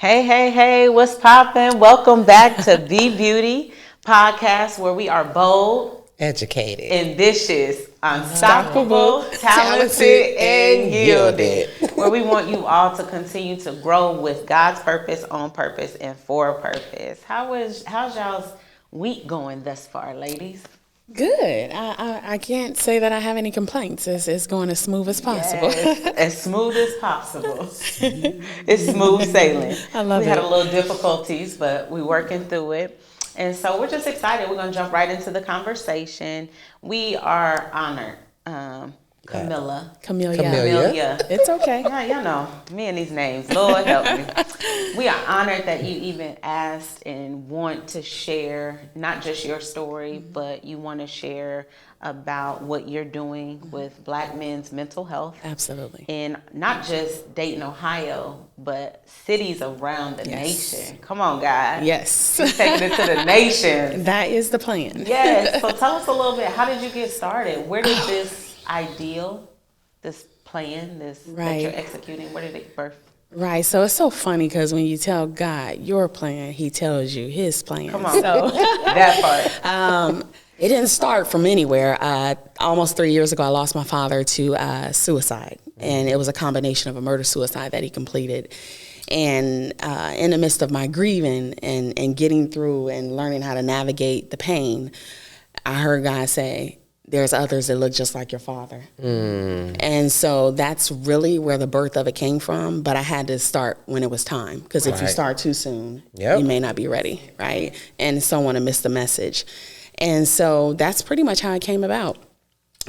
Hey, hey, hey, what's poppin'? Welcome back to The Beauty Podcast, where we are bold, educated, ambitious, unstoppable, talented, and yielded. Where we want you all to continue to grow with God's purpose, on purpose, and for purpose. How's y'all's week going thus far, ladies? Good. I can't say that I have any complaints. It's going as smooth as possible. Yes, as smooth as possible. It's smooth sailing. I love it. We had a little difficulties, but we're working through it. And so we're just excited. We're going to jump right into the conversation. We are honored. Camilla. It's okay. Yeah, you know, me and these names. Lord help me. We are honored that you even asked and want to share not just your story, but you want to share about what you're doing with Black men's mental health. Absolutely. In not just Dayton, Ohio, but cities around the nation. Come on, God. Yes. You're taking it to the nation. That is the plan. Yes. So tell us a little bit. How did you get started? Where did this ideal, this plan, that you're executing, where did it birth? Right. So it's so funny because when you tell God your plan, He tells you His plan. Come on. So that part. It didn't start from anywhere. Almost 3 years ago, I lost my father to suicide. And it was a combination of a murder-suicide that he completed. And in the midst of my grieving and getting through and learning how to navigate the pain, I heard God say, there's others that look just like your father. And so that's really where the birth of it came from. But I had to start when it was time. Because if you start too soon, you may not be ready, right? And someone will miss the message. And so that's pretty much how it came about.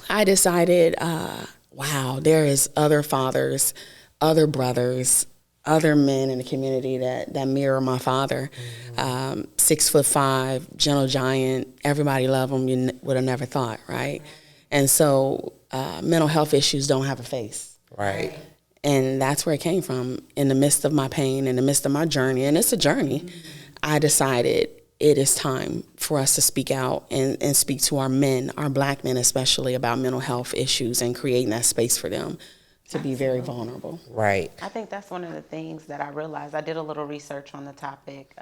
I decided, wow, there is other fathers, other brothers, other men in the community that mirror my father. 6'5", gentle giant, everybody love him, you would have never thought, right? And so mental health issues don't have a face. Right. And that's where it came from. In the midst of my pain, in the midst of my journey, and it's a journey, I decided it is time for us to speak out and speak to our men, our Black men especially, about mental health issues and creating that space for them to be very vulnerable. Right. I think that's one of the things that I realized. I did a little research on the topic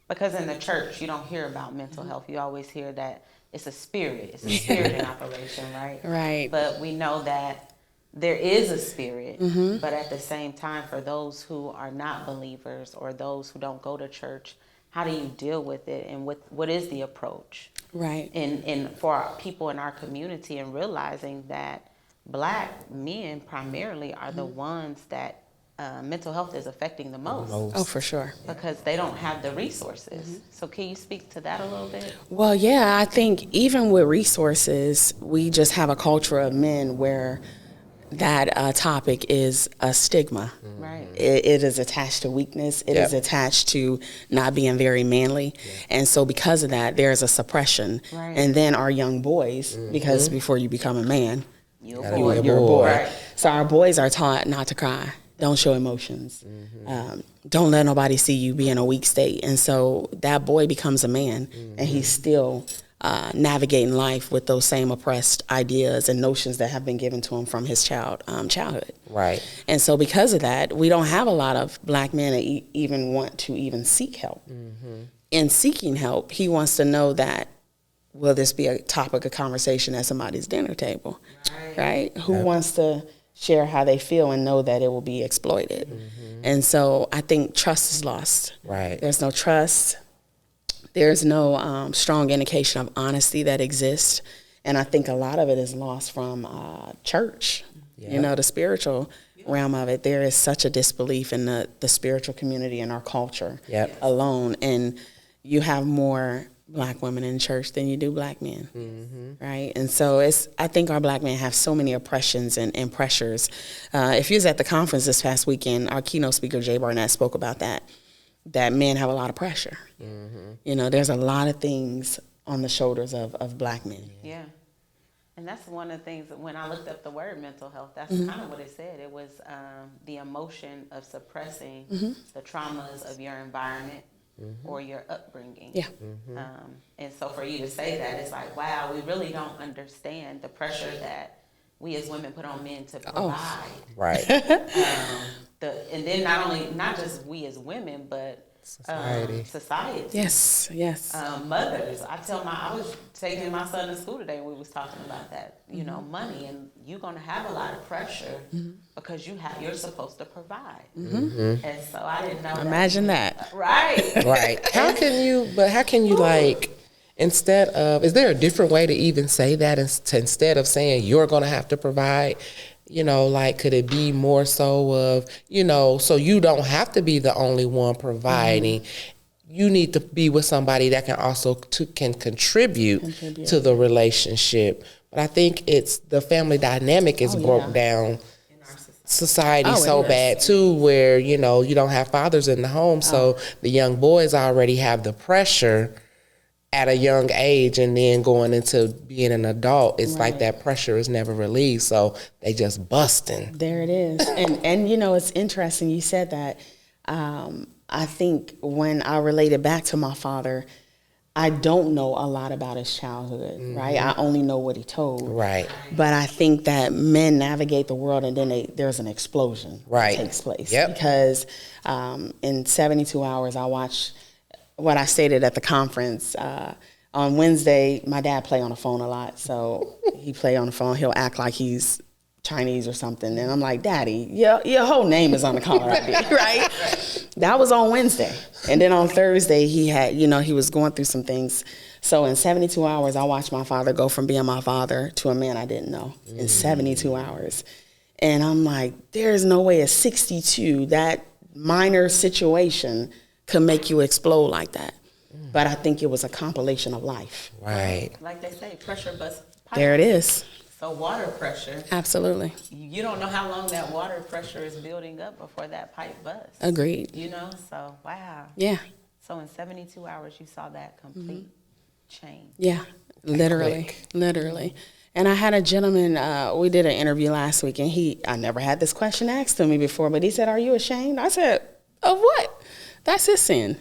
because in the church you don't hear about mental health. You always hear that it's a spirit. It's a spirit in operation, right? Right. But we know that there is a spirit, but at the same time, for those who are not believers or those who don't go to church, how do you deal with it, and what is the approach? Right. And for our people in our community, and realizing that Black men primarily are the ones that mental health is affecting the most. Oh, for sure. Because they don't have the resources. So can you speak to that a little bit? Well, yeah, I think even with resources, we just have a culture of men where that topic is a stigma. Right. It is attached to weakness. It is attached to not being very manly. And so because of that, there's a suppression. Right. And then our young boys, because before you become a man, You're you're a boy. Right. So our boys are taught not to cry. Don't show emotions. Don't let nobody see you be in a weak state. And so that boy becomes a man, and he's still navigating life with those same oppressed ideas and notions that have been given to him from his childhood. Right. And so because of that, we don't have a lot of Black men that even want to even seek help. In seeking help, he wants to know that, will this be a topic of conversation at somebody's dinner table, right? Who wants to share how they feel and know that it will be exploited? And so I think trust is lost. Right. There's no trust. There's no strong indication of honesty that exists. And I think a lot of it is lost from church, you know, the spiritual realm of it. There is such a disbelief in the spiritual community and our culture alone. And you have more Black women in church than you do Black men, right? And so I think our Black men have so many oppressions and pressures. If you was at the conference this past weekend, our keynote speaker, Jay Barnett, spoke about that men have a lot of pressure. You know, there's a lot of things on the shoulders of Black men. Yeah. And that's one of the things that when I looked up the word mental health, that's kind of what it said. It was the emotion of suppressing the traumas of your environment or your upbringing. Yeah. And so for you to say that, it's like, wow, we really don't understand the pressure that we as women put on men to provide. Right. and then not just we as women, but society. Yes. Mothers. I was taking my son to school today and we was talking about that, money, and you're going to have a lot of pressure because you're supposed to provide. And so I didn't know. Imagine that. Right. Right. How can you like, instead of, is there a different way to even say that instead of saying you're going to have to provide? Like, could it be more so of, so you don't have to be the only one providing. You need to be with somebody that can also can contribute to the relationship. But I think it's the family dynamic is broke down in our society so bad too, where, you don't have fathers in the home. So the young boys already have the pressure at a young age, and then going into being an adult, it's like that pressure is never relieved, so they just busting. There it is. And it's interesting you said that. I think when I related back to my father, I don't know a lot about his childhood, right? I only know what he told. Right. But I think that men navigate the world, and then there's an explosion that takes place. Yep. Because in 72 hours, I watched what I stated at the conference. On Wednesday, my dad play on the phone a lot, so he play on the phone. He'll act like he's Chinese or something, and I'm like, Daddy, your whole name is on the caller ID, right? That was on Wednesday, and then on Thursday he had, he was going through some things. So in 72 hours, I watched my father go from being my father to a man I didn't know in 72 hours, and I'm like, there's no way at 62 that minor situation could make you explode like that. But I think it was a compilation of life. Right. Like they say, pressure busts pipes. There it is. So water pressure. Absolutely. You don't know how long that water pressure is building up before that pipe busts. Agreed. So wow. Yeah. So in 72 hours, you saw that complete change. Yeah, literally. And I had a gentleman, we did an interview last week, and I never had this question asked to me before, but he said, "Are you ashamed?" I said, "Of what? That's his sin."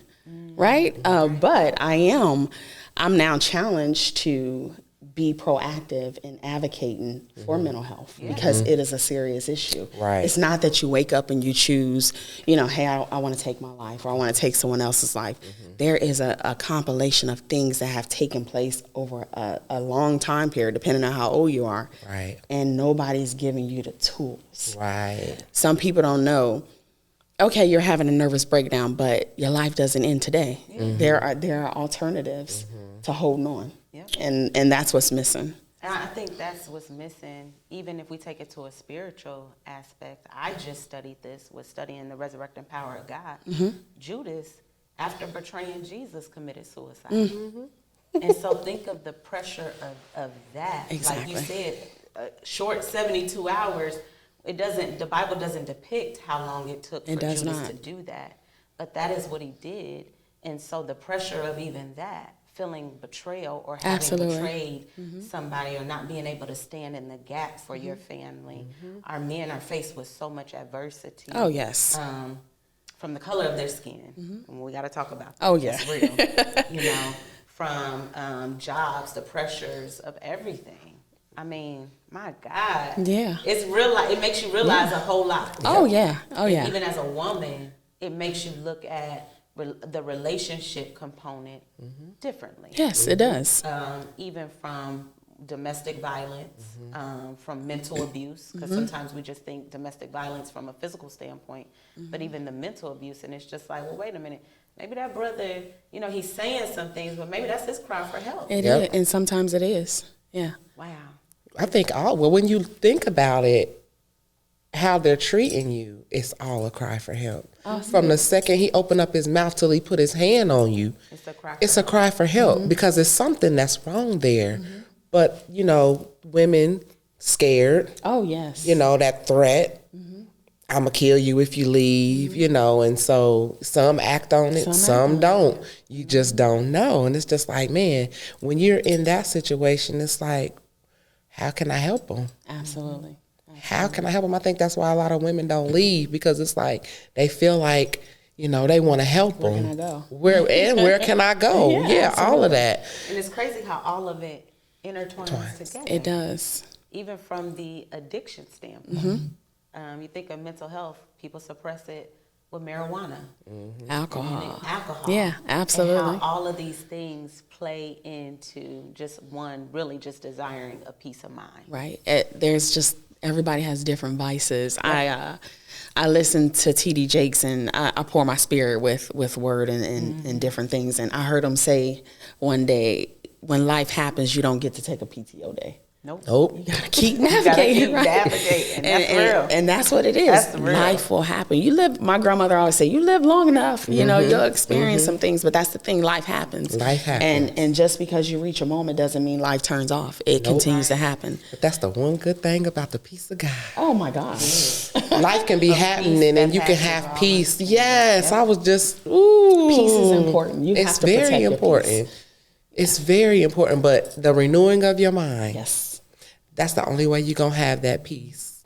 Right? But I'm now challenged to be proactive in advocating for mental health because it is a serious issue. Right. It's not that you wake up and you choose, hey, I want to take my life or I want to take someone else's life. There is a compilation of things that have taken place over a long time period, depending on how old you are. Right. And nobody's giving you the tools. Right. Some people don't know. Okay, you're having a nervous breakdown, but your life doesn't end today. There are alternatives to holding on, and that's what's missing. And I think that's what's missing, even if we take it to a spiritual aspect. I just studied this, was studying the resurrecting power of God. Judas, after betraying Jesus, committed suicide. And so think of the pressure of that. Exactly. Like you said, short 72 hours. The Bible doesn't depict how long it took for Judas to do that, but that is what he did. And so the pressure of even that, feeling betrayal or having betrayed somebody or not being able to stand in the gap for your family. Our men are faced with so much adversity. Oh, yes. From the color of their skin. And we got to talk about that. Oh, yeah. It's real. From jobs, the pressures of everything. I mean, my God. Yeah. It's real. It makes you realize a whole lot. Oh, yeah. Oh, yeah. Even as a woman, it makes you look at the relationship component differently. Yes, it does. Even from domestic violence, from mental abuse, because sometimes we just think domestic violence from a physical standpoint, but even the mental abuse, and it's just like, well, wait a minute. Maybe that brother, he's saying some things, but maybe that's his cry for help. It is, and sometimes it is. Yeah. Wow. I think when you think about it, how they're treating you, it's all a cry for help. Awesome. From the second he opened up his mouth till he put his hand on you, it's a cry for help because it's something that's wrong there. But, women scared. Oh, yes. That threat. I'm going to kill you if you leave, and so some act on it, some don't. You just don't know. And it's just like, man, when you're in that situation, it's like, how can I help them? Absolutely. How can I help them? I think that's why a lot of women don't leave, because it's like they feel like, they want to help them. Where can I go? Where can I go? Yeah, all of that. And it's crazy how all of it intertwines together. It does. Even from the addiction standpoint. You think of mental health, people suppress it with marijuana. Alcohol. Alcohol. Yeah, absolutely. And how all of these things play into just one, really just desiring a peace of mind. Right. There's just, everybody has different vices. I listen to T.D. Jakes, and I pour my spirit with word and different things. And I heard him say one day, when life happens, you don't get to take a PTO day. Nope. You gotta keep navigating, right? Navigating. That's real. And that's what it is. That's real. Life will happen. You live. My grandmother always say, "You live long enough, you know, you'll experience some things." But that's the thing. Life happens. Life happens. And just because you reach a moment doesn't mean life turns off. It continues to happen. But that's the one good thing about the peace of God. Oh my gosh. Life can be happening and you can have peace. Yes, I was just, ooh. Peace is important. You have It's to protect very your important. peace. It's very important. But the renewing of your mind. Yes. That's the only way you're going to have that peace.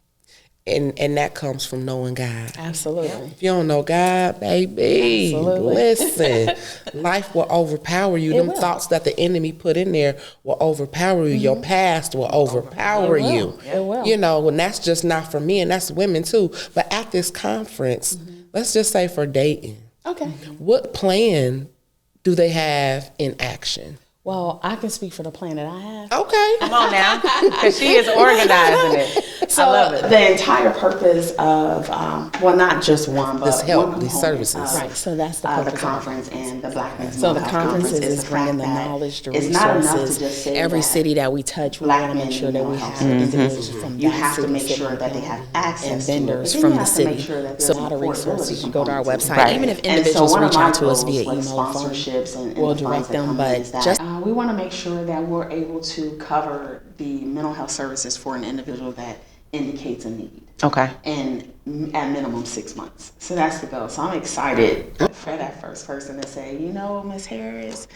And that comes from knowing God. Absolutely. If you don't know God, baby, Absolutely. listen, life will overpower you. Them thoughts that the enemy put in there will overpower you. Your past will overpower you. It will. You know, and that's just not for men, that's women too. But at this conference, let's just say for Dayton, Okay. what plan do they have in action? Well, I can speak for the plan that I have. Okay. Come on now, because she is organizing it. So I love it. the entire purpose of, well, not just one, but This help, one these component services. of, Right, so that's the the purpose of it. conference and the Black Men's So the Mental Health conference is the bringing fact the that knowledge, the it's not enough to resources. just say Every that city that we touch, we Black want to men make sure need that we mental have health. individuals from You that have to city make sitting sure on that they panel, have access and to it. vendors But then from you the have to make city. sure that there's So a lot of affordability resources. You go to our component to it. website. Right. Even if And so individuals one of reach my out to us goals via with email or phone, sponsorships and we'll the funds direct that them. come in But is that, just we want to make sure that we're able to cover the mental health services for an individual that indicates a need. Okay. And at minimum 6 months. So that's the goal. So I'm excited for that first person to say, you know, Miss Harris,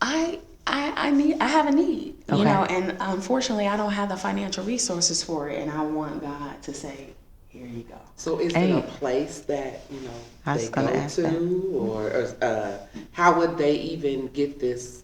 I have a need, you Okay. know, and unfortunately I don't have the financial resources for it, and I want God to say, here you go. So is it a place that, you know, I was they gonna go ask to, or how would they even get this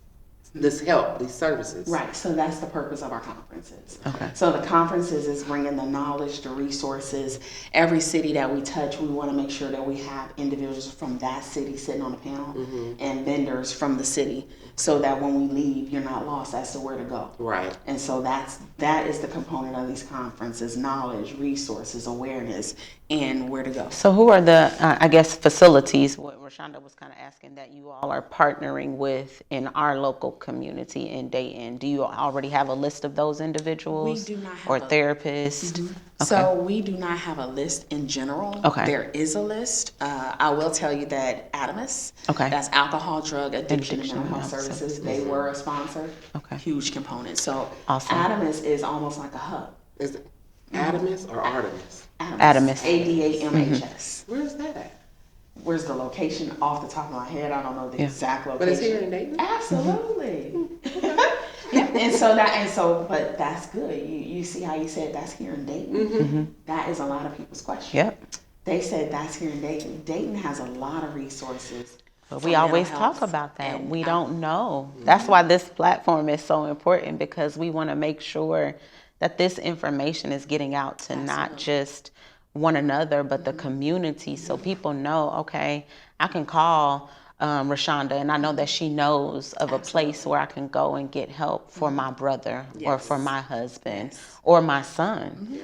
help, these services? Right, so that's the purpose of our conferences. Okay. So the conferences is bringing the knowledge, the resources. Every city that we touch, we want to make sure that we have individuals from that city sitting on the panel and vendors from the city, so that when we leave, you're not lost as to where to go. Right. And so that is the component of these conferences: knowledge, resources, awareness, and where to go. So who are the, I guess, facilities, what Rashonda was kind of asking, that you all are partnering with in our local community in Dayton? Do you already have a list of those individuals? We do not have or a- therapists? Okay. So we do not have a list in general. Okay. There is a list. I will tell you that Adamus, Okay. that's alcohol, drug, addiction, and Addiction mental and health health services, they were a sponsor. Okay. Huge component. So Awesome. Adamus is almost like a hub. Is it Adamus or Artemis? Adamus. ADAMHS. Where's that at? Where's the location off the top of my head? I don't know the Yeah. exact location. But it's here in Dayton? Absolutely. Yeah, but that's good. You see how you said that's here in Dayton? That is a lot of people's question. Yep. They said that's here in Dayton. Dayton has a lot of resources. But for we mental always health, talk about that. and We don't know. That's why this platform is so important, because we want to make sure that this information is getting out to not just one another, but the community, so people know, okay, I can call Rashonda, and I know that she knows of a place where I can go and get help for my brother or for my husband or my son.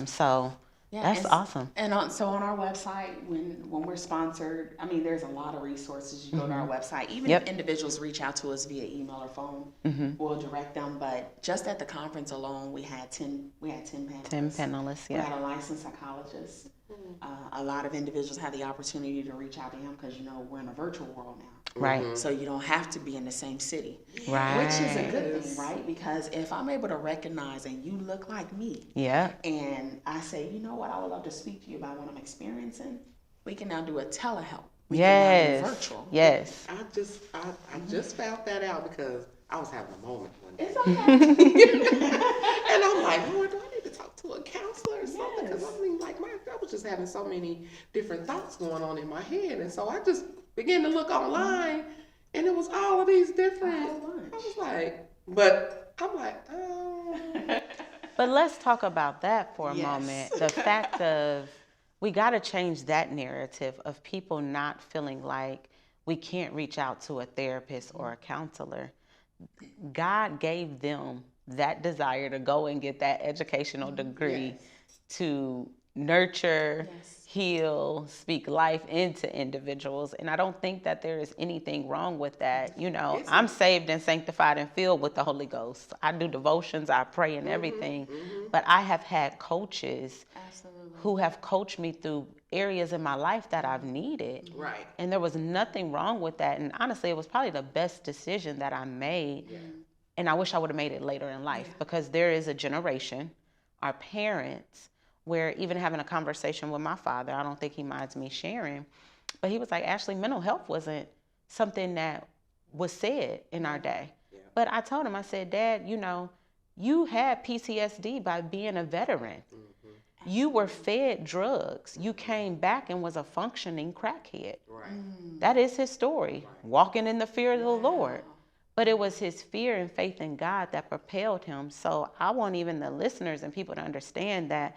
So that's awesome. And so on our website, when we're sponsored, I mean, there's a lot of resources. You go to our website. Even if individuals reach out to us via email or phone, we'll direct them. But just at the conference alone, we had 10 panelists. 10 panelists, We yeah. had a licensed psychologist. A lot of individuals had the opportunity to reach out to him because, you know, we're in a virtual world now. Right. So you don't have to be in the same city. Right. Which is a good thing, right? Because if I'm able to recognize and you look like me, Yeah. and I say, you know what, I would love to speak to you about what I'm experiencing, we can now do a telehealth. We can now do virtual. Yes. I just found that out because I was having a moment one day. It's okay. And I'm like, Lord, do I need to talk to a counselor or something? Because I mean, like, I was just having so many different thoughts going on in my head. And so I just began to look online, and it was all of these different, I was like, but I'm like, oh. But let's talk about that for a Yes. moment. The fact of we got to change that narrative of people not feeling like we can't reach out to a therapist or a counselor. God gave them that desire to go and get that educational degree to nurture, heal, speak life into individuals. And I don't think that there is anything wrong with that. You know, I'm saved and sanctified and filled with the Holy Ghost. I do devotions, I pray and everything. But I have had coaches who have coached me through areas in my life that I've needed. Right. And there was nothing wrong with that. And honestly, it was probably the best decision that I made. Yeah. And I wish I would have made it later in life because there is a generation, our parents, where even having a conversation with my father, I don't think he minds me sharing, but he was like, Ashley, mental health wasn't something that was said in our day. Yeah. But I told him, I said, Dad, you know, you had PTSD by being a veteran. Mm-hmm. You were fed drugs. You came back and was a functioning crackhead. Right. That is his story, walking in the fear of the Lord. But it was his fear and faith in God that propelled him. So I want even the listeners and people to understand that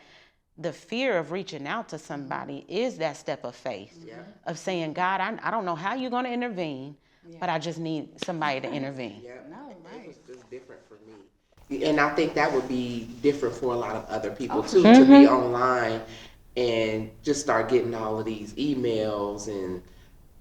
the fear of reaching out to somebody is that step of faith, of saying, God, I don't know how you're going to intervene, but I just need somebody to intervene. Yeah, no, right. It was just different for me. And I think that would be different for a lot of other people too, to be online and just start getting all of these emails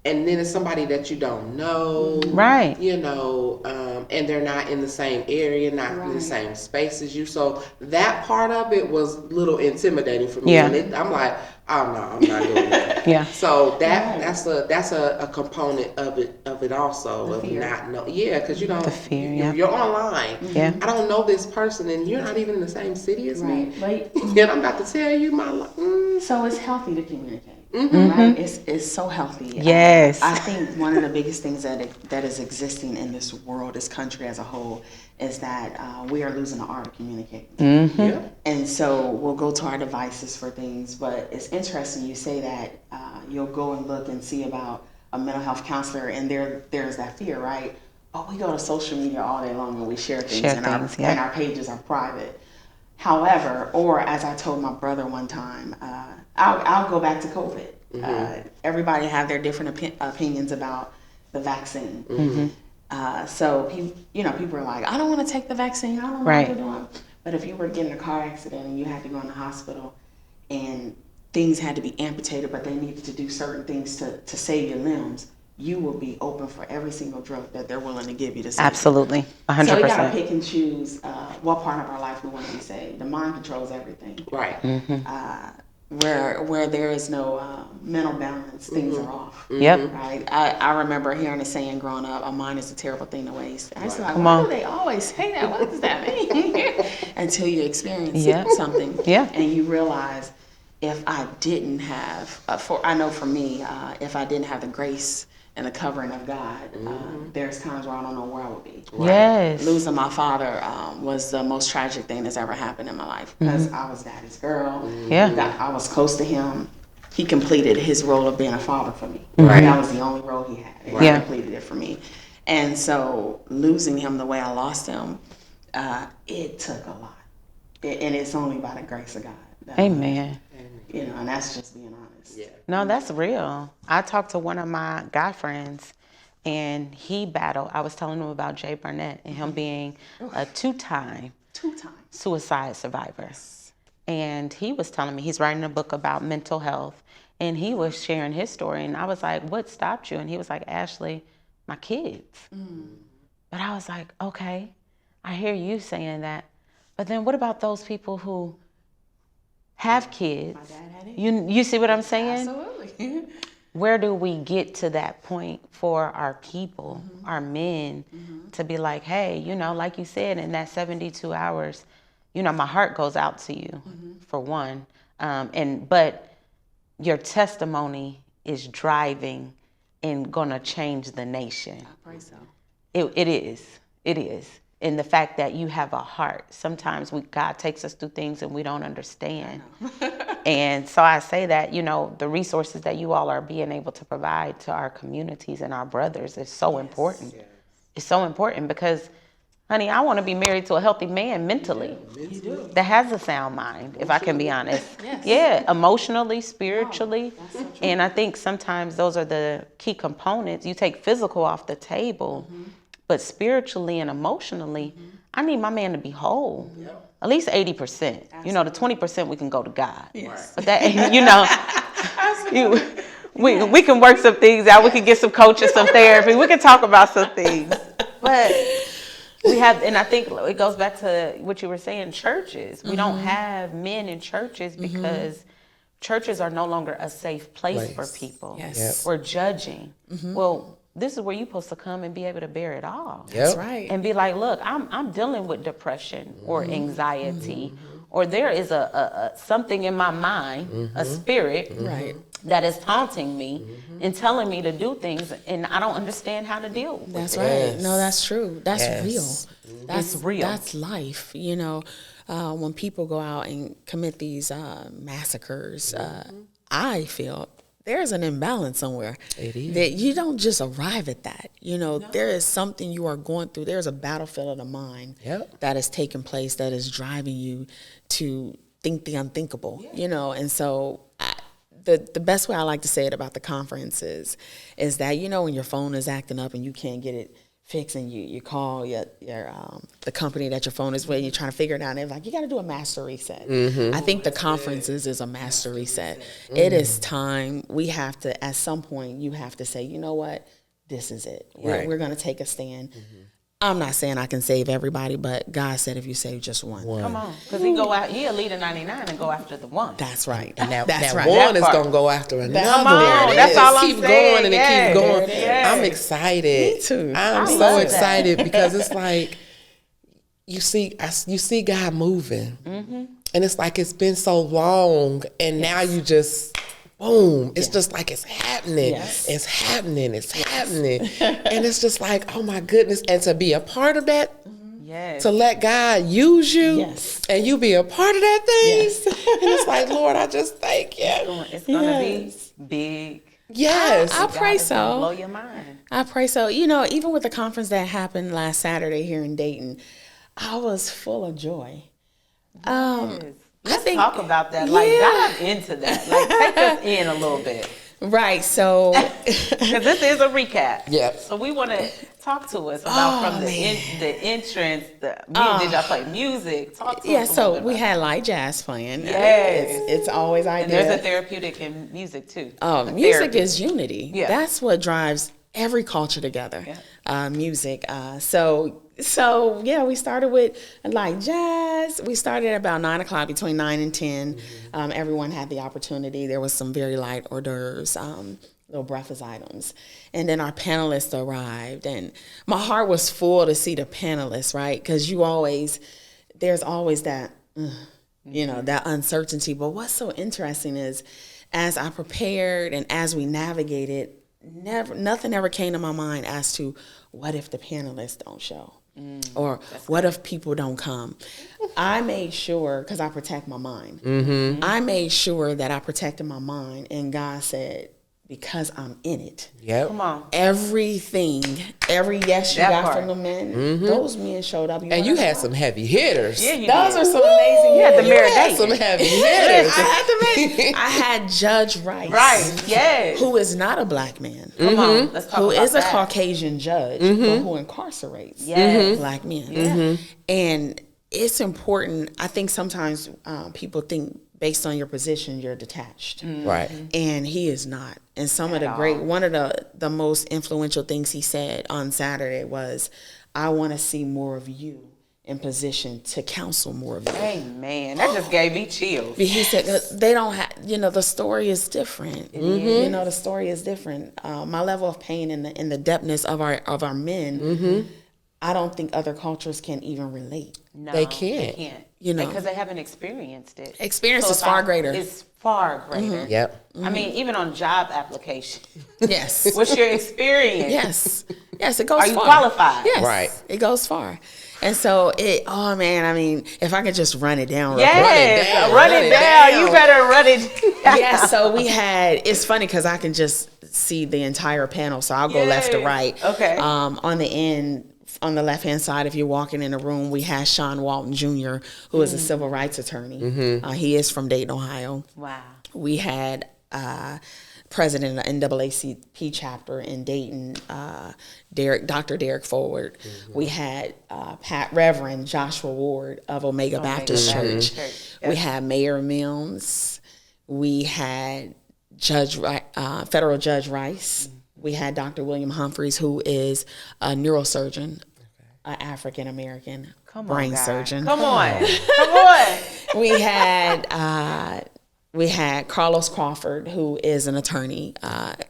and then it's somebody that you don't know, right? You know, and they're not in the same area, not in the same space as you. So that part of it was a little intimidating for me. Yeah. And I'm like, oh no, I'm not doing that. Yeah. So that's a component of it also the of fear. not know. Yeah, because you don't. The fear. You're online. Yeah. I don't know this person, and you're not even in the same city as me. Right. And I'm about to tell you my life. So it's healthy to communicate. Right? It's so healthy. Yes. I think one of the biggest things that is existing in this world, this country as a whole, is that we are losing the art of communicating. Mm-hmm. Yeah. And so we'll go to our devices for things, but it's interesting you say that you'll go and look and see about a mental health counselor, and there's that fear, right? Oh, we go to social media all day long and we share things, and our pages are private. However, or as I told my brother one time, I'll go back to COVID. Mm-hmm. Everybody have their different opinions about the vaccine. Mm-hmm. So people are like, I don't want to take the vaccine. I don't know what to do. But if you were to get in a car accident and you had to go in the hospital and things had to be amputated, but they needed to do certain things to save your limbs, you will be open for every single drug that they're willing to give you to save. Absolutely, 100%. So we got to pick and choose what part of our life we want to be saved. The mind controls everything. Right. Mm-hmm. Where there is no mental balance, things are off. Yep. Right. I remember hearing a saying growing up, a mind is a terrible thing to waste. I was like, why do they always say that? What does that mean? Until you experience something. Yeah. And you realize if I didn't have, I know for me, if I didn't have the grace and the covering of God, there's times where I don't know where I would be. Right? Yes. Losing my father was the most tragic thing that's ever happened in my life because I was daddy's girl. Yeah. I was close to him. He completed his role of being a father for me. Right. That was the only role he had. And he completed it for me. And so losing him the way I lost him, it took a lot. And it's only by the grace of God. Amen. And that's just being honest. Yeah. No, that's real. I talked to one of my guy friends, and he battled. I was telling him about Jay Burnett and him being a two-time suicide survivor. And he was telling me he's writing a book about mental health, and he was sharing his story. And I was like, "What stopped you?" And he was like, "Ashley, my kids." But I was like, "Okay, I hear you saying that, but then what about those people who have kids?" My dad had it. You see what I'm saying? Absolutely. Where do we get to that point for our people, our men, to be like, hey, like you said, in that 72 hours, my heart goes out to you, for one. But your testimony is driving and gonna change the nation. I pray so. It is. And the fact that you have a heart. Sometimes God takes us through things and we don't understand. And so I say that, the resources that you all are being able to provide to our communities and our brothers is so important. Yes. It's so important because, honey, I want to be married to a healthy man mentally that has a sound mind, if I can be honest. Yes. Yeah, emotionally, spiritually. And I think sometimes those are the key components. You take physical off the table, but spiritually and emotionally, I need my man to be whole. At least 80%. You know, the 20% we can go to God. Yes. But that, we can work some things out. We can get some coaching, some therapy. We can talk about some things. But we have, and I think it goes back to what you were saying, churches. We don't have men in churches because churches are no longer a safe place for people. Yes. Yep. We're judging. Well, this is where you're supposed to come and be able to bear it all. That's right. And be like, look, I'm dealing with depression or anxiety, or there is a something in my mind, a spirit Right. that is taunting me and telling me to do things, and I don't understand how to deal with That's it. right. Yes. No, that's true. That's Yes. real. That's It's real. That's life. You know, when people go out and commit these massacres, I feel there's an imbalance somewhere. It is. That you don't just arrive at that. You know, there is something you are going through. There's a battlefield of the mind that is taking place that is driving you to think the unthinkable. You know, and so the best way I like to say it about the conference is that, you know, when your phone is acting up and you can't get it fixed, and you call your the company that your phone is with, and you're trying to figure it out, and they're like, you got to do a master reset. I think the conferences is a master reset. It is time. We have to, at some point, you have to say, you know what, this is it. Right. We're going to take a stand. I'm not saying I can save everybody, but God said if you save just one. Come on, because he'll lead a 99 and go after the one. That's right. Now, That's now right. one That is part. going to go after another. Come on, There it that's is. all I'm Keep saying. going and Yeah. it keeps going. Yeah. I'm excited. Me too. I'm I so love that. excited because it's like you see God moving, and it's like it's been so long, and now you just boom. It's just like it's happening. Yes. It's happening. It's happening, and it's just like, oh my goodness, and to be a part of that. Yes. To let God use you, Yes. and you be a part of that thing, Yes. and it's like, Lord, I just thank you. It's going to be big. Yes, I pray God is gonna so. blow your mind. I pray so. You know, even with the conference that happened last Saturday here in Dayton, I was full of joy. Let's think- talk about that. Like, dive into that. Like, take us in a little bit. Right. So, Because this is a recap. Yep. So we want to talk to us about from the entrance, the music. Did y'all play music? Talk to yeah, us a so little we bit had light jazz playing. Yes. It's always about it. ideal. And there's a therapeutic in music too. Music Therapy. is unity. Yeah. That's what drives every culture together. Yeah. Music. So yeah, we started with light jazz. We started at about 9 o'clock, between 9 and 10. Everyone had the opportunity. There was some very light hors d'oeuvres, little breakfast items. And then our panelists arrived, and my heart was full to see the panelists, right? Because there's always that, you know, that uncertainty. But what's so interesting is, as I prepared and as we navigated, nothing ever came to my mind as to what if the panelists don't show, or what if people don't come. I made sure, because I protect my mind, I made sure that I protected my mind, and God said, because I'm in it. Yep. Come on. Every yes you That got part. from the men, those men showed up. And you had some heavy hitters. Yeah, you Those did. are some amazing. You had the men. Mary had Dayton. some heavy hitters. I had Judge Rice, Right. Yes. who is not a black man, Come on. Let's talk who about is a that. Caucasian judge, but who incarcerates Yes. black men. Yeah. And it's important. I think sometimes people think based on your position, you're detached. Right. And he is not. And one of the most influential things he said on Saturday was, I want to see more of you in position to counsel more of you. Amen. That just gave me chills. He said they don't have, the story is different. You know, the story is different. My level of pain in the depthness of our men, I don't think other cultures can even relate. No, They can't. They can't. You know. Because they haven't experienced it. Experience So is if far greater. It's far greater. Yep. I mean, even on job application. Yes. What's your experience? Yes, it goes far. Are you qualified? Yes. Right. It goes far. And so if I could just run it down real quick. Yes. Run it down. You better run it down. Yeah, so it's funny because I can just see the entire panel, so I'll go left to right. Okay. On the end, on the left-hand side, if you're walking in a room, we have Sean Walton Jr., who is a civil rights attorney. He is from Dayton, Ohio. Wow. We had president of the NAACP chapter in Dayton, Dr. Derek Forward. We had Reverend Joshua Ward of Omega Baptist Church. Yes. We had Mayor Mills. We had Federal Judge Rice. We had Dr. William Humphreys, who is a neurosurgeon, an African-American brain surgeon. Come on. Come on. We had Carlos Crawford, who is an attorney,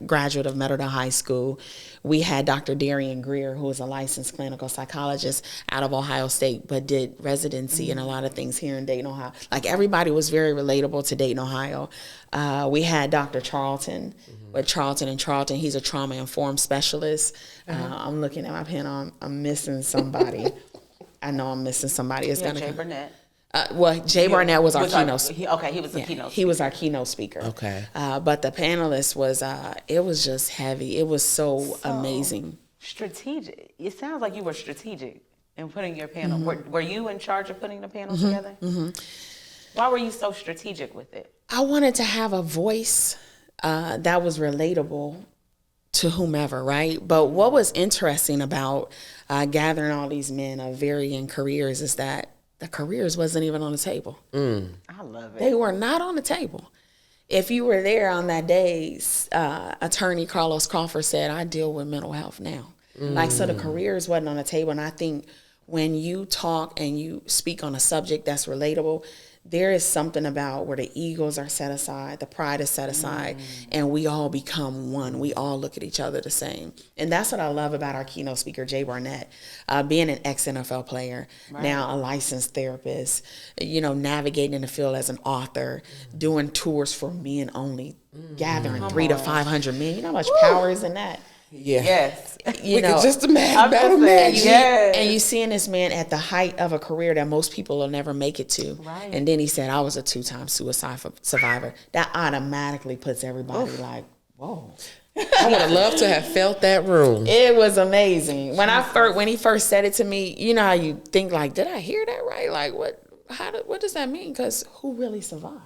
graduate of Meadowdale High School. We had Dr. Darian Greer, who is a licensed clinical psychologist out of Ohio State, but did residency and a lot of things here in Dayton, Ohio. Like, everybody was very relatable to Dayton, Ohio. We had Dr. Charlton, with Charlton & Charlton. He's a trauma-informed specialist. I'm looking at my pen. I'm missing somebody. I know I'm missing somebody. It's Jay Burnett. Jay Barnett was our keynote. He was the keynote. He was our keynote speaker. Okay. But the panelist was, it was just heavy. It was so amazing. Strategic. It sounds like you were strategic in putting your panel. Were you in charge of putting the panel together? Why were you so strategic with it? I wanted to have a voice that was relatable to whomever, right? But what was interesting about gathering all these men of varying careers is that the careers wasn't even on the table. I love it. They were not on the table. If you were there on that day, attorney Carlos Crawford said, I deal with mental health now. So the careers wasn't on the table. And I think when you talk and you speak on a subject that's relatable, there is something about where the egos are set aside, the pride is set aside, and we all become one. We all look at each other the same. And that's what I love about our keynote speaker, Jay Barnett, being an ex-NFL player, now a licensed therapist, navigating in the field as an author, doing tours for men only, gathering 300 to 500 men. You know how much power is in that? Yeah. Yes. You know, can just imagine. And you seeing this man at the height of a career that most people will never make it to. Right. And then he said, I was a 2-time suicide survivor. That automatically puts everybody like, whoa. I would have loved to have felt that room. It was amazing. When he first said it to me, you know how you think like, did I hear that right? Like, what does that mean? Because who really survives?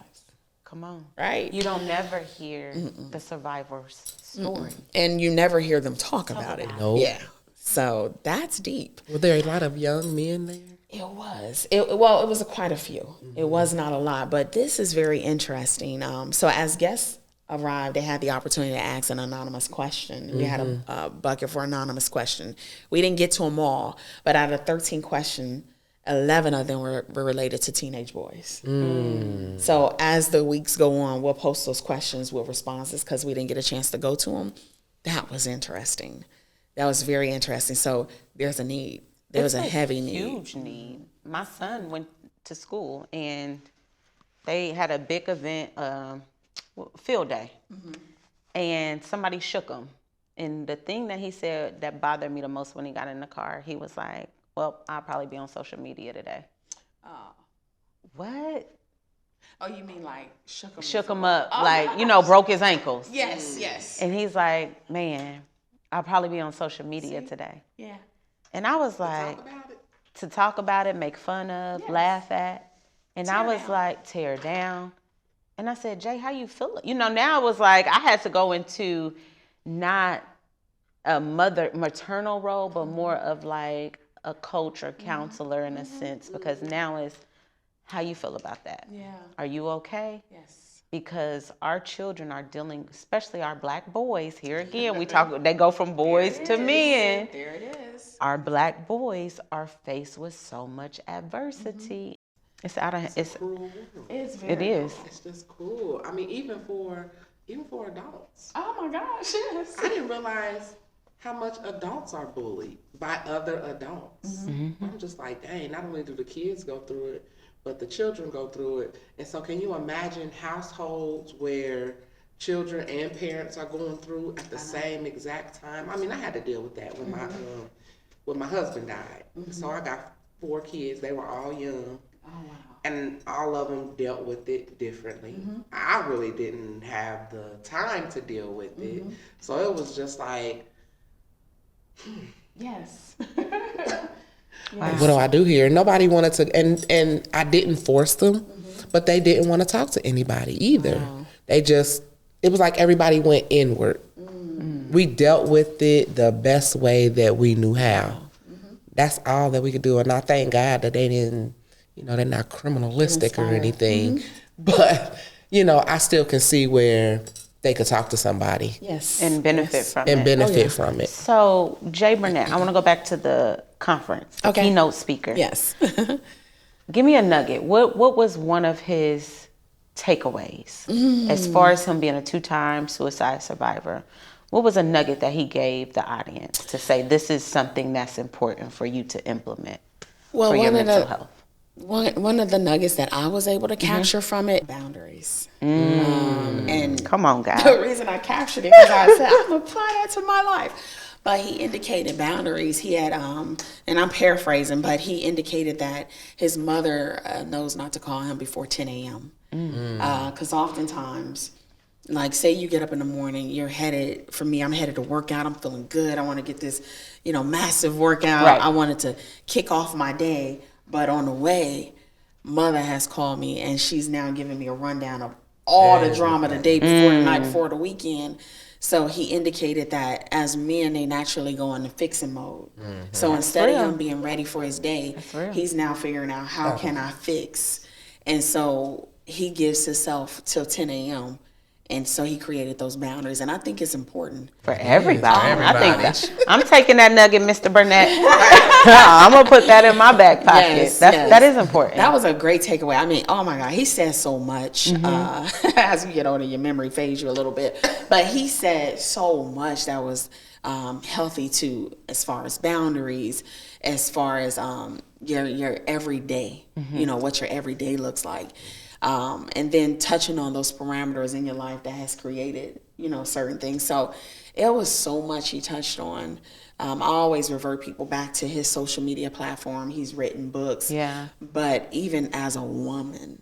Come on. Right. You don't never hear the survivor's story. And you never hear them talk about it. Nope. Yeah. So that's deep. Were there a lot of young men there? It was. It was quite a few. It was not a lot, but this is very interesting. So as guests arrived, they had the opportunity to ask an anonymous question. We had a bucket for anonymous question. We didn't get to them all, but out of 13 questions, 11 of them were related to teenage boys. So as the weeks go on, we'll post those questions with responses because we didn't get a chance to go to them. That was interesting. That was very interesting. So there's a need. There was a heavy need. Huge need. My son went to school and they had a big event, field day, and somebody shook him. And the thing that he said that bothered me the most when he got in the car, he was like, well, I'll probably be on social media today. What? Oh, you mean like shook him? Shook him up, broke his ankles. Yes. And he's like, man, I'll probably be on social media today. Yeah. And I was like, to talk about it, make fun of, laugh at. And I was like, tear down. And I said, Jay, how you feeling? Now it was like I had to go into not a maternal role, but more of like a coach or counselor in a sense, because now it's how you feel about that. Yeah. Are you okay? Yes. Because our children are dealing, especially our black boys, here again, they go from boys to men. There it is. Our black boys are faced with so much adversity. It's cruel world. It is. It's just cruel. I mean, even for adults. Oh my gosh, yes. I didn't realize how much adults are bullied by other adults. I'm just like, dang, not only do the kids go through it, but the children go through it. And so can you imagine households where children and parents are going through at the same exact time? I mean, I had to deal with that when my husband died. So I got 4 kids. They were all young. Oh, wow. And all of them dealt with it differently. I really didn't have the time to deal with it. So it was just like, yes. Wow. What do I do here? Nobody wanted to, and I didn't force them, but they didn't want to talk to anybody either. Wow. They just, it was like everybody went inward. We dealt with it the best way that we knew how. That's all that we could do. And I thank God that they didn't, they're not criminalistic or anything. But, I still can see where they could talk to somebody. Yes. And benefit from And it. benefit from it. So, Jay Burnett, I want to go back to the conference. Okay. Keynote speaker. Yes. Give me a nugget. What was one of his takeaways as far as him being a 2-time suicide survivor? What was a nugget that he gave the audience to say this is something that's important for you to implement for your mental health? One of the nuggets that I was able to capture from it, boundaries. And Come on, guys. the reason I captured it because I said I'm applying that to my life. But he indicated boundaries. He had, and I'm paraphrasing, but he indicated that his mother knows not to call him before 10 a.m. Because oftentimes, like, say you get up in the morning, you're headed, for me, I'm headed to work out. I'm feeling good. I want to get this, massive workout. Right. I wanted to kick off my day. But on the way, mother has called me, and she's now giving me a rundown of all the drama the day before, the night before, the weekend. So he indicated that as men, they naturally go into fixing mode. So instead of him being ready for his day, he's now figuring out how can I fix. And so he gives himself till 10 a.m. And so he created those boundaries. And I think it's important. For everybody. I think that. I'm taking that nugget, Mr. Burnett. I'm going to put that in my back pocket. Yes, That is important. That was a great takeaway. I mean, oh my God, he said so much. As you get older, your memory fades you a little bit. But he said so much that was healthy too, as far as boundaries, as far as your everyday, what your everyday looks like. And then touching on those parameters in your life that has created, certain things. So it was so much he touched on. I always revert people back to his social media platform. He's written books. Yeah. But even as a woman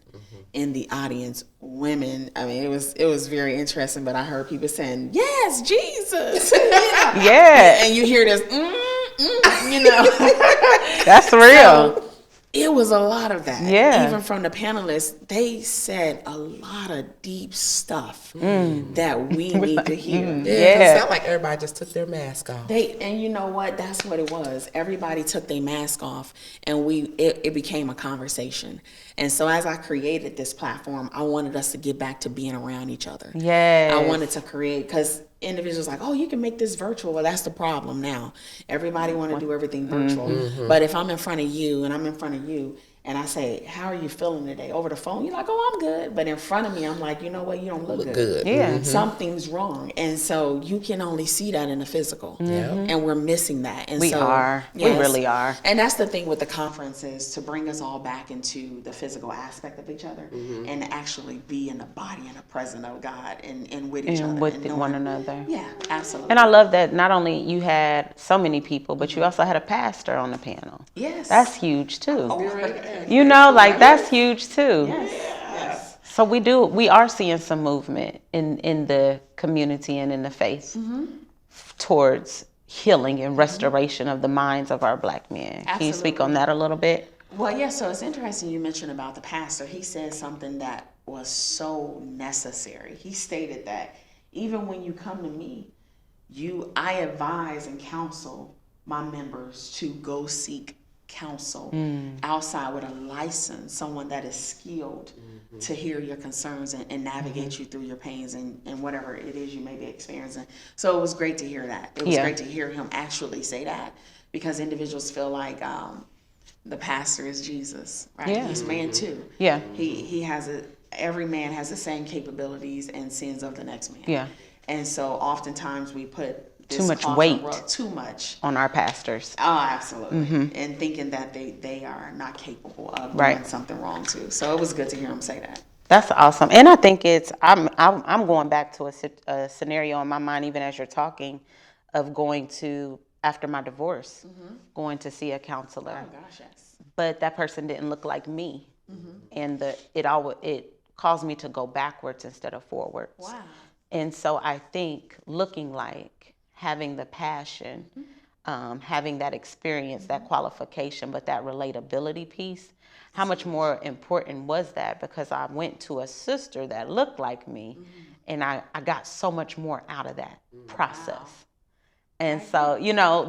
in the audience, women, I mean, it was very interesting, but I heard people saying, yes, Jesus. Yeah. And you hear this, That's real. So, it was a lot of that. Yeah. Even from the panelists, they said a lot of deep stuff that we need to hear. It sounded like everybody just took their mask off. And you know what? That's what it was. Everybody took their mask off, and it became a conversation. And so as I created this platform, I wanted us to get back to being around each other. Yes. I wanted to create, because individuals like, oh, you can make this virtual. Well, that's the problem now. Everybody want to do everything virtual. But if I'm in front of you and I'm in front of you and I say, how are you feeling today? Over the phone, you're like, oh, I'm good. But in front of me, I'm like, you know what? You don't look good. Yeah. Something's wrong. And so you can only see that in the physical. And we're missing that. And We are. We really are. And that's the thing with the conference, is to bring us all back into the physical aspect of each other and actually be in the body and the presence of God and with each other. And with one another. Yeah, absolutely. And I love that not only you had so many people, but you also had a pastor on the panel. Yes. That's huge too. Oh, that's huge too. Yes. So we are seeing some movement in the community and in the faith towards healing and restoration of the minds of our Black men. Can you speak on that a little bit? Well, yeah, so it's interesting you mentioned about the pastor. He said something that was so necessary. He stated that even when you come to me, I advise and counsel my members to go seek counsel outside with a license, someone that is skilled to hear your concerns and navigate you through your pains and whatever it is you may be experiencing. So it was great to hear that. It was great to hear him actually say that, because individuals feel like the pastor is Jesus, right? Yeah. He's man too. Yeah. He has every man has the same capabilities and sins of the next man. Yeah. And so oftentimes we put Too much weight too much on our pastors. Oh, absolutely. And thinking that they are not capable of doing something wrong too. So it was good to hear him say that. That's awesome. And I think I'm going back to a scenario in my mind, even as you're talking, of going to, after my divorce, going to see a counselor. Oh gosh, yes. But that person didn't look like me. And it caused me to go backwards instead of forwards. Wow. And so I think looking like, having the passion, having that experience, that qualification, but that relatability piece, how much more important was that? Because I went to a sister that looked like me, and I got so much more out of that process. And so,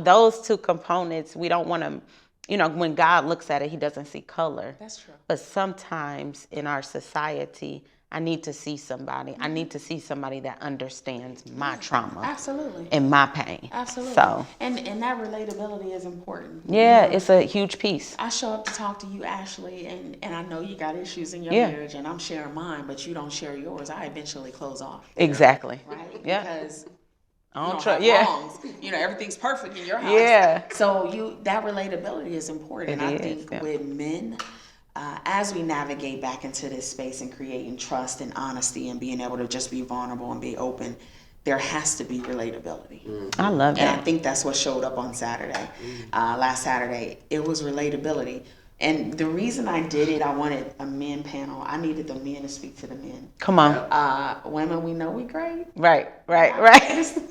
those two components, we don't want to, when God looks at it, he doesn't see color. That's true. But sometimes in our society, I need to see somebody. I need to see somebody that understands my trauma. Absolutely. And my pain. Absolutely. So, and that relatability is important. yeah, it's a huge piece. I show up to talk to you, Ashley, and I know you got issues in your marriage, and I'm sharing mine, but you don't share yours. I eventually close off. Exactly. Right? Yeah. Because I don't trust. Yeah. wrongs. Everything's perfect in your house. Yeah. So that relatability is important. It I is, think yeah. with men, as we navigate back into this space and creating trust and honesty and being able to just be vulnerable and be open, there has to be relatability. I love And that. I think that's what showed up on Saturday. Last Saturday, it was relatability. And the reason I did it, I wanted a men panel. I needed the men to speak to the men. Come on. Women, we know we great. Right.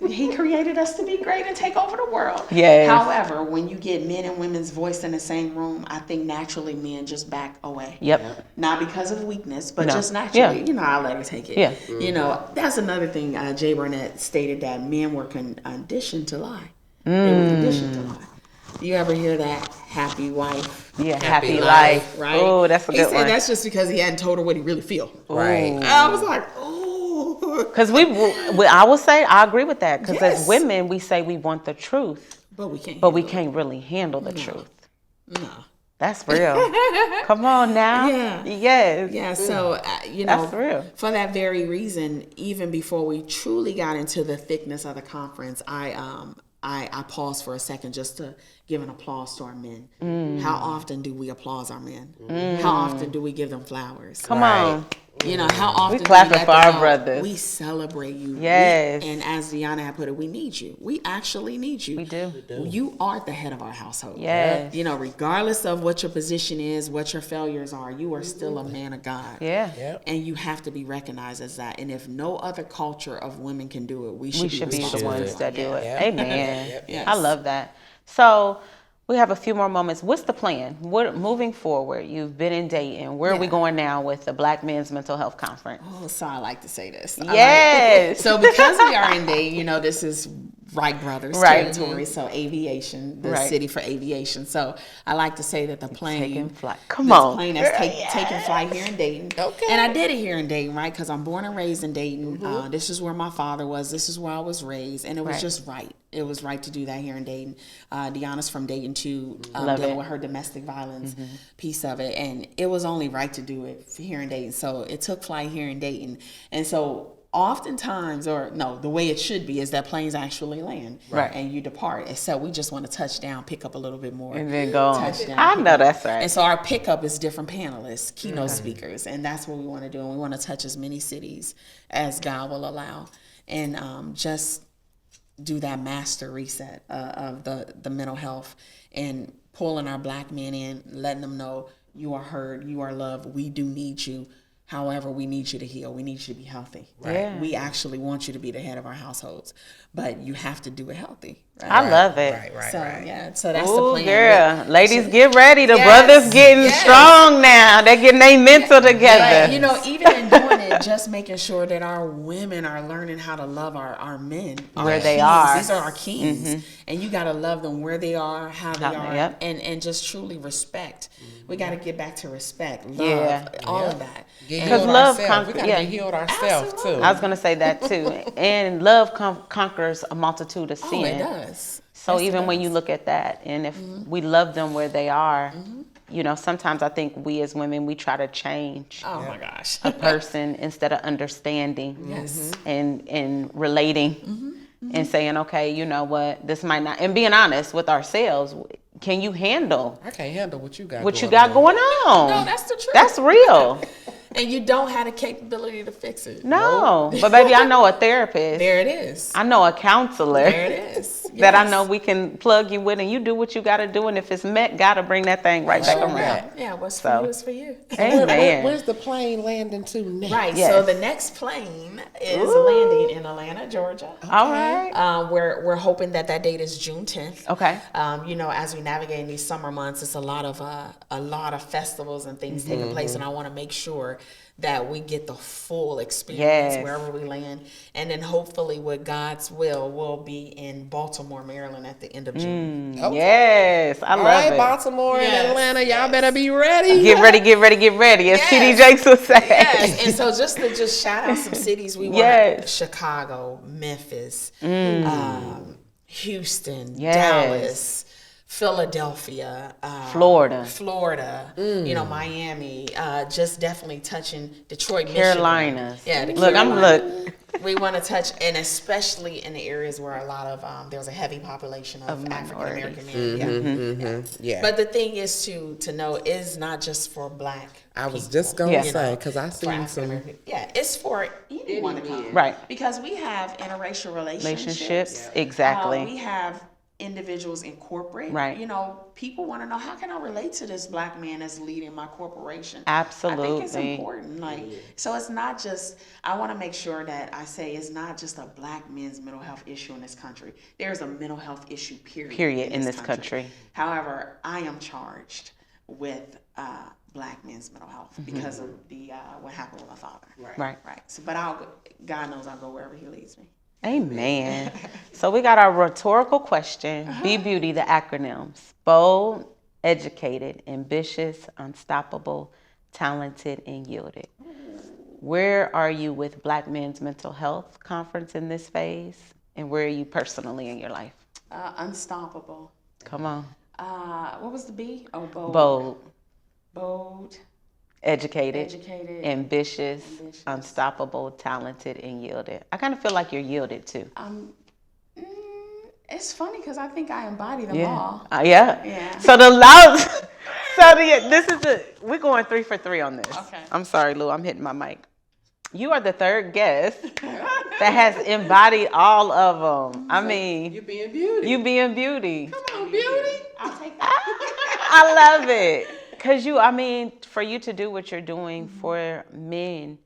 He created us to be great and take over the world. Yes. However, when you get men and women's voice in the same room, I think naturally men just back away. Yep. Not because of weakness, but No. just naturally. Yeah. I'll let her take it. Yeah. That's another thing. Jay Burnett stated that men were conditioned to lie. They were conditioned to lie. You ever hear that? Happy wife. Yeah, happy life. Right? Oh, that's a He good said one. that's just because he hadn't told her what he really feel. Right. I was like, oh. Because I will say, I agree with that. Because Yes. as women, we say we want the truth, But we can't. but we can't really handle the truth. No. That's real. Come on now. Yeah. Yes. Yeah, so, That's real. for that very reason, even before we truly got into the thickness of the conference, I paused for a second just to give an applause to our men. How often do we applaud our men? How often do we give them flowers? Come on. How often do clapping let for them our know brothers. We celebrate you. Yes. And as Deanna had put it, we need you. We actually need you. We do. You are the head of our household. Yes. Regardless of what your position is, what your failures are, you are still a man of God. Yeah. Yep. And you have to be recognized as that. And if no other culture of women can do it, we should We should be the responsible ones for that it. do it. Yep. Amen. Yep. Yes. I love that. So we have a few more moments. What's the plan? What moving forward? You've been in Dayton. Where are we going now with the Black Men's Mental Health Conference? Oh, so I like to say this. Yes. So because we are in Dayton, this is Wright Brothers Right. territory, so aviation, the Right. city for aviation. So I like to say that the plane, taking flight. Come this on. plane that's taking flight here in Dayton. Okay. And I did it here in Dayton, right? Because I'm born and raised in Dayton. This is where my father was. This is where I was raised, and it was Right. just right. It was right to do that here in Dayton. Deanna's from Dayton too, Love dealing it. with her domestic violence piece of it, and it was only right to do it here in Dayton. So it took flight here in Dayton, and so oftentimes, or no, the way it should be is that planes actually land, Right. and you depart. And so we just want to touch down, pick up a little bit more, And then go on. touchdown. I know that's right. And so our pickup is different panelists, keynote speakers, and that's what we want to do. And we want to touch as many cities as God will allow, and just do that master reset of the mental health, and pulling our Black men in, letting them know you are heard, you are loved, we do need you. However, we need you to heal. We need you to be healthy. Right? Yeah. We actually want you to be the head of our households, but you have to do it healthy. Right? I love it. Right. So yeah, so that's the Ooh, plan. girl. Ladies, get ready. The Yes, brothers getting yes. strong now. They're getting their mental together. But, even in doing it, just making sure that our women are learning how to love our men. Where our they kings. are. These are our kings. And you got to love them where they are, how they are, yep. and just truly respect. We got to get back to respect, love, Yeah. all of that. Get And- Because healed love ourselves. We conquer- gotta yeah. get healed ourselves too. I was going to say that too. And love conquers a multitude of sin. Oh, it does. So Yes, it even when does. you look at that, and if we love them where they are, sometimes I think we as women, we try to change Oh my gosh. a person instead of understanding Yes. and relating and saying, okay, you know what, this might not, and being honest with ourselves. Can you handle I can't handle what you got. what you got going on? No, that's the truth. That's real. And you don't have the capability to fix it. No, but baby, I know a therapist. There it is. I know a counselor. There it is. that I know we can plug you with, and you do what you got to do. And if it's met, got to bring that thing right back around. Yeah, what's for you is for you. Amen. Where's the plane landing to next? Right. Yes. So the next plane is landing in Atlanta, Georgia. All right. We're hoping that date is June 10th. Okay. As we navigate in these summer months, it's a lot of festivals and things taking place, and I want to make sure that we get the full experience wherever we land. And then hopefully with God's will be in Baltimore, Maryland at the end of June. Okay. Yes, I love it. Baltimore and Atlanta, y'all better be ready. Get ready, as T.D. Jakes would say. Yes, and so just to shout out some cities, we want Chicago, Memphis, Houston, Dallas, Philadelphia, Florida, Miami, just definitely touching Detroit, Carolinas. Michigan. Look. We want to touch, and especially in the areas where a lot of there's a heavy population of African American men. Yeah. But the thing is to know is not just for Black. I was just gonna say, because I seen some. Yeah, it's for anyone to come. Right. Because we have interracial relationships. Exactly. We have individuals in corporate. Right. People want to know, how can I relate to this Black man that's leading my corporation? Absolutely. I think it's important. So it's not just, I want to make sure that I say it's not just a Black men's mental health issue in this country. There's a mental health issue, period in this country. However, I am charged with Black men's mental health because of the what happened with my father. Right. So, but God knows I'll go wherever He leads me. Amen. So we got our rhetorical question. Be Beauty, the acronyms. Bold, educated, ambitious, unstoppable, talented, and yielded. Where are you with Black Men's Mental Health Conference in this phase? And where are you personally in your life? Unstoppable. Come on. What was the B? Oh, bold. Bold. Educated, ambitious, unstoppable, talented, and yielded. I kind of feel like you're yielded too. It's funny because I think I embody them all. Yeah. So we're going 3 for 3 on this. Okay. I'm sorry, Lou. I'm hitting my mic. You are the third guest that has embodied all of them. I mean, You being beauty. Come on, beauty. I'll take that. I love it. Because for you to do what you're doing for men,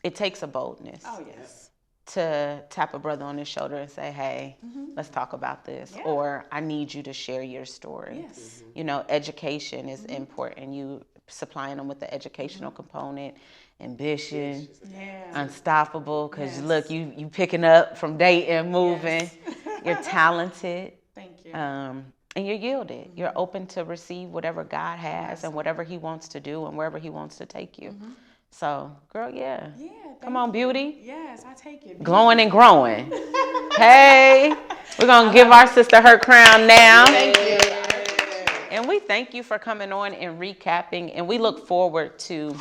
it takes a boldness. Oh, yes. To tap a brother on his shoulder and say, hey, let's talk about this. Yeah. Or I need you to share your story. Yes. Education is important. You supplying them with the educational component, ambition, unstoppable. Because look, you picking up from Dayton, moving. You're talented. Thank you. And you're yielded. You're open to receive whatever God has and whatever He wants to do and wherever He wants to take you. So, girl, come on, beauty. Yes, I take it. Glowing and growing. Hey, we're going to give our sister her crown now. Thank you. And we thank you for coming on and recapping. And we look forward to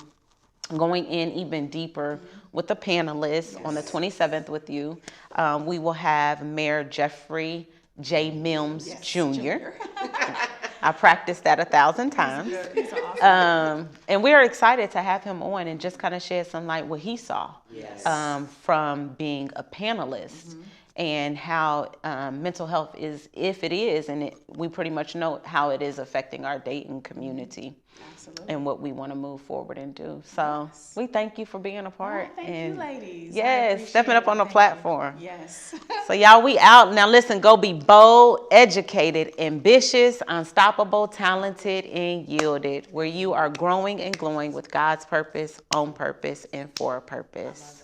going in even deeper with the panelists on the 27th with you. We will have Mayor Jeffrey J. Mims Jr. I practiced that 1,000 times. And we are excited to have him on and just kind of shed some light what he saw from being a panelist and how mental health is, if it is, and we pretty much know how it is affecting our Dayton community. Absolutely. And what we want to move forward and do. So we thank you for being a part. Thank you, ladies. Yes, stepping up on the platform. Yes. So y'all, we out. Now listen, go be bold, educated, ambitious, unstoppable, talented, and yielded, where you are growing and glowing with God's purpose, on purpose, and for a purpose.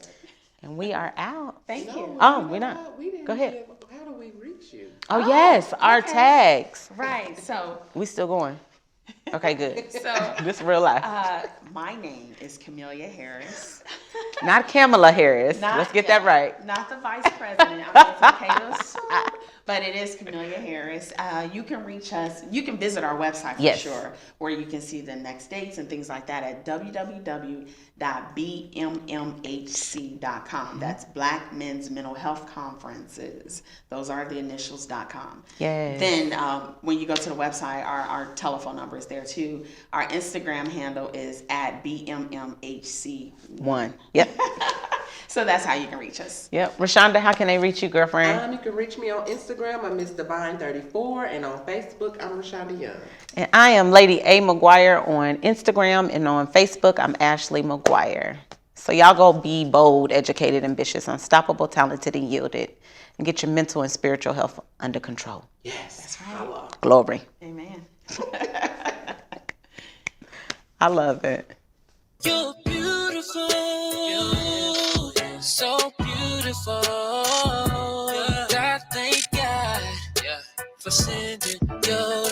And we are out. Thank you. Oh, we're not. Go ahead. How do we reach you? Oh, yes, our tags. Right. So We still going. Okay, good. So This real life. my name is Camilla Harris. Not Camilla Harris. Let's get that right. Not the vice president. It's okay to assume, but it is Camilla Harris. You can reach us. You can visit our website for sure, where you can see the next dates and things like that at www.bmmhc.com. That's Black Men's Mental Health Conferences. Those are the initials.com. Yes. Then when you go to the website, our telephone number is there too. Our Instagram handle is at BMMHC1. Yep. So that's how you can reach us. Yep. Rashonda, how can they reach you, girlfriend? You can reach me on Instagram. I'm Miss Divine34, and on Facebook, I'm Rashonda Young. And I am Lady A. McGuire on Instagram, and on Facebook, I'm Ashley McGuire. So y'all go be bold, educated, ambitious, unstoppable, talented, and yielded, and get your mental and spiritual health under control. Yes, that's right. Glory. Amen. I love it. You're beautiful, so beautiful. God, thank God for sending your